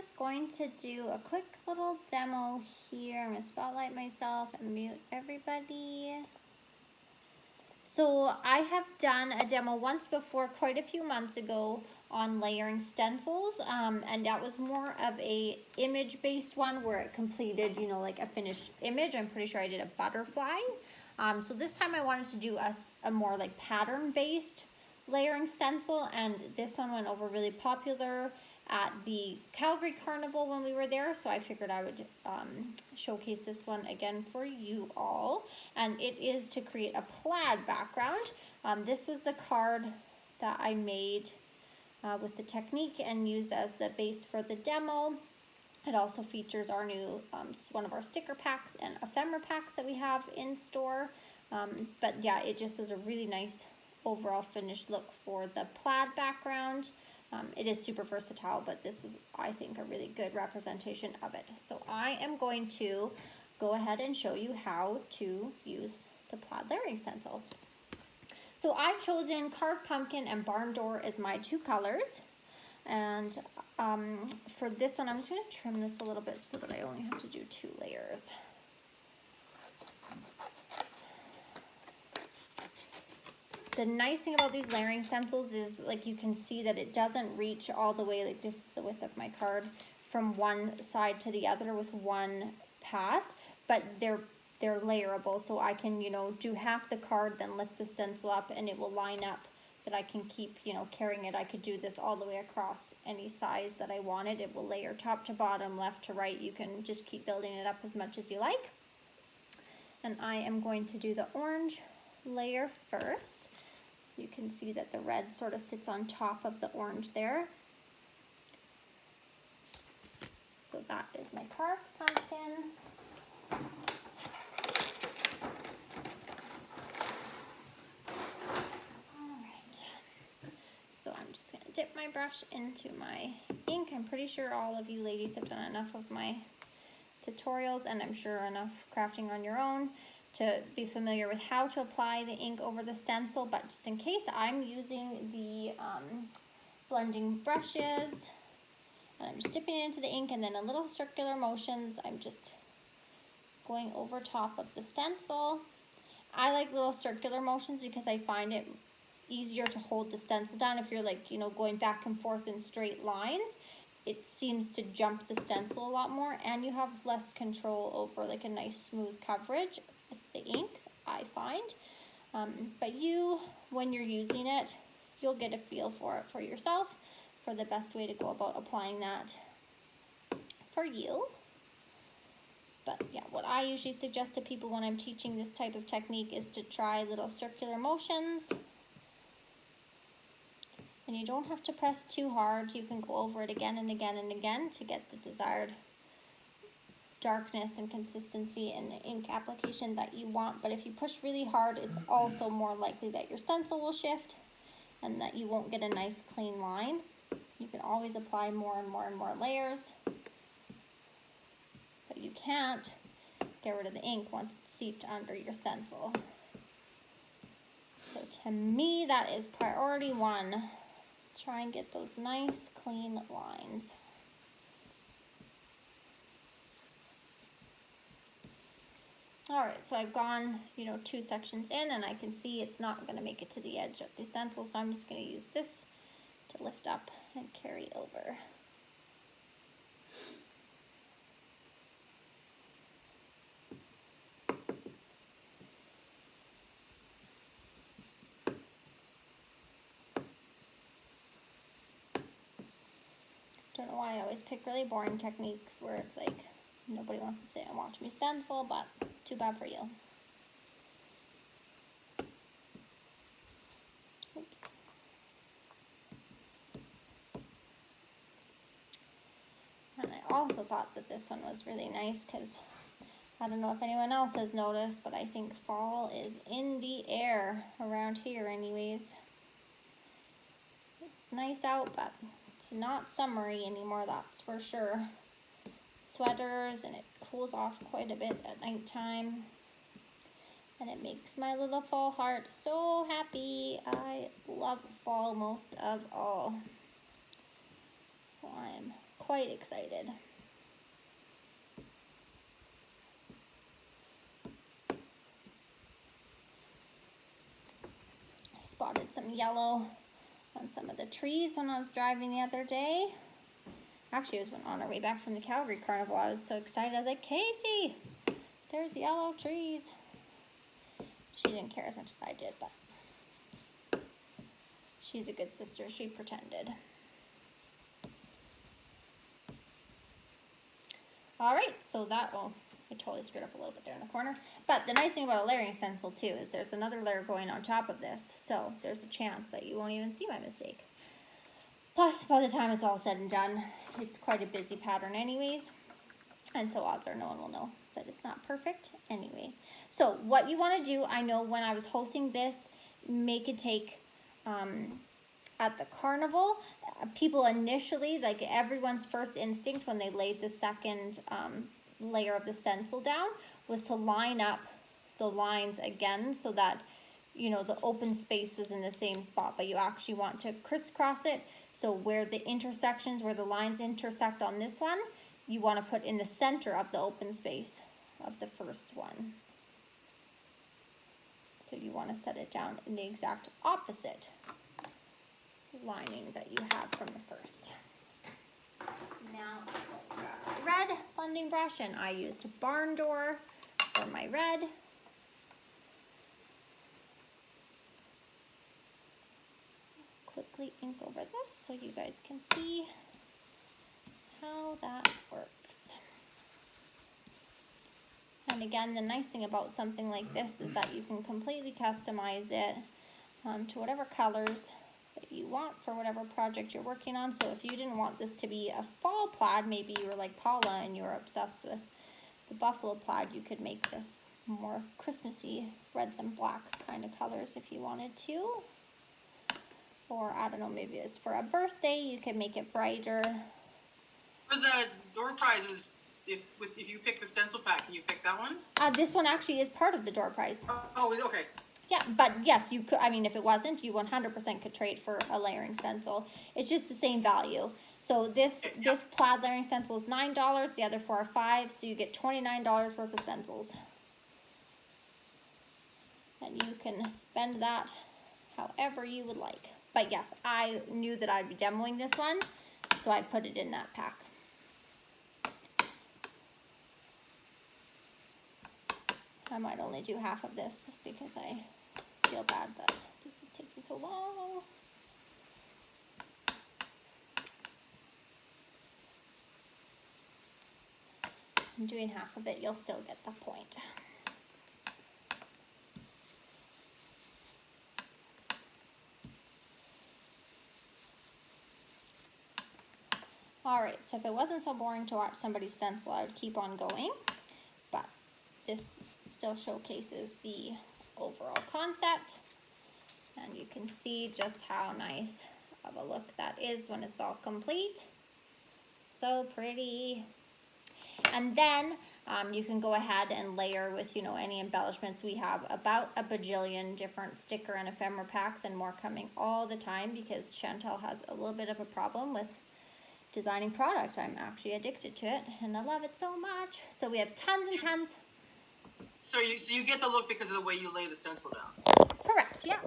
just going to do a quick little demo here. I'm going to spotlight myself and mute everybody. So I have done a demo once before, quite a few months ago, on layering stencils, and that was more of a image-based one where it completed, you know, like a finished image. I'm pretty sure I did a butterfly. So this time I wanted to do a more like pattern-based layering stencil, and this one went over really popular at the Calgary Carnival when we were there, so I figured I would showcase this one again for you all. And it is to create a plaid background. This was the card that I made with the technique and used as the base for the demo. It also features our new one of our sticker packs and ephemera packs that we have in store. But yeah, it just was a really nice overall finished look for the plaid background. It is super versatile, but this was, I think, a really good representation of it. So I am going to go ahead and show you how to use the plaid layering stencil. So I've chosen Carved Pumpkin and Barn Door as my two colors. And for this one, I'm just going to trim this a little bit so that I only have to do 2 layers. The nice thing about these layering stencils is, like, you can see that it doesn't reach all the way, like this is the width of my card, from one side to the other with one pass, but they're layerable, so I can, you know, do half the card, then lift the stencil up, and it will line up that I can keep, you know, carrying it. I could do this all the way across any size that I wanted. It will layer top to bottom, left to right. You can just keep building it up as much as you like. And I am going to do the orange layer first. You can see that the red sort of sits on top of the orange there. So that is my carved pumpkin. Alright, so I'm just going to dip my brush into my ink. I'm pretty sure all of you ladies have done enough of my tutorials, and I'm sure enough crafting on your own to be familiar with how to apply the ink over the stencil, but just in case, I'm using the blending brushes, and I'm just dipping it into the ink, and then in little circular motions, I'm just going over top of the stencil. I like little circular motions because I find it easier to hold the stencil down. If you're, like, you know, going back and forth in straight lines, it seems to jump the stencil a lot more, and you have less control over, like, a nice smooth coverage with the ink, I find. But you, when you're using it, you'll get a feel for it for yourself, for the best way to go about applying that for you. But yeah, what I usually suggest to people when I'm teaching this type of technique is to try little circular motions. And you don't have to press too hard. You can go over it again and again and again to get the desired darkness and consistency in the ink application that you want. But if you push really hard, it's also more likely that your stencil will shift and that you won't get a nice clean line. You can always apply more and more and more layers, but you can't get rid of the ink once it's seeped under your stencil. So to me, that is priority 1. Try and get those nice clean lines. Alright, so I've gone, you know, 2 sections in, and I can see it's not going to make it to the edge of the stencil, so I'm just going to use this to lift up and carry over. Don't know why I always pick really boring techniques where it's like nobody wants to sit and watch me stencil, but too bad for you. Oops. And I also thought that this one was really nice because I don't know if anyone else has noticed, but I think fall is in the air around here anyways. It's nice out, but it's not summery anymore, that's for sure. Sweaters, and it cools off quite a bit at nighttime. And it makes my little fall heart so happy. I love fall most of all. So I am quite excited. I spotted some yellow on some of the trees when I was driving the other day. Actually, it was on our way back from the Calgary Carnival. I was so excited. I was like, Casey, there's yellow trees. She didn't care as much as I did, but she's a good sister. She pretended. All right, so that, oh, I totally screwed up a little bit there in the corner. But the nice thing about a layering stencil too is there's another layer going on top of this. So there's a chance that you won't even see my mistake. Plus, by the time it's all said and done, it's quite a busy pattern anyways. And so odds are no one will know that it's not perfect anyway. So what you want to do, I know when I was hosting this make and take at the carnival, people initially, like everyone's first instinct when they laid the second layer of the stencil down was to line up the lines again so that, you know, the open space was in the same spot, but you actually want to crisscross it. So where the intersections, where the lines intersect on this one, you want to put in the center of the open space of the first one. So you want to set it down in the exact opposite lining that you have from the first. Now I'll grab my red blending brush, and I used Barn Door for my red. Quickly ink over this so you guys can see how that works. And again, the nice thing about something like this is that you can completely customize it to whatever colors that you want for whatever project you're working on. So if you didn't want this to be a fall plaid, maybe you were like Paula and you're obsessed with the buffalo plaid, you could make this more Christmassy reds and blacks kind of colors if you wanted to. Or, I don't know, maybe it's for a birthday, you can make it brighter. For the door prizes, if you pick the stencil pack, can you pick that one? This one actually is part of the door prize. Oh, okay. Yeah, but yes, you could, I mean, if it wasn't, you 100% could trade for a layering stencil. It's just the same value. So this plaid layering stencil is $9, the other four are $5, so you get $29 worth of stencils. And you can spend that however you would like. But yes, I knew that I'd be demoing this one, so I put it in that pack. I might only do half of this because I feel bad that this is taking so long. I'm doing half of it, you'll still get the point. Alright, so if it wasn't so boring to watch somebody stencil, I would keep on going. But this still showcases the overall concept. And you can see just how nice of a look that is when it's all complete. So pretty. And then you can go ahead and layer with, you know, any embellishments. We have about a bajillion different sticker and ephemera packs and more coming all the time because Chantel has a little bit of a problem with designing product. I'm actually addicted to it and I love it so much. So we have tons and tons. So you get the look because of the way you lay the stencil down. Correct, yeah.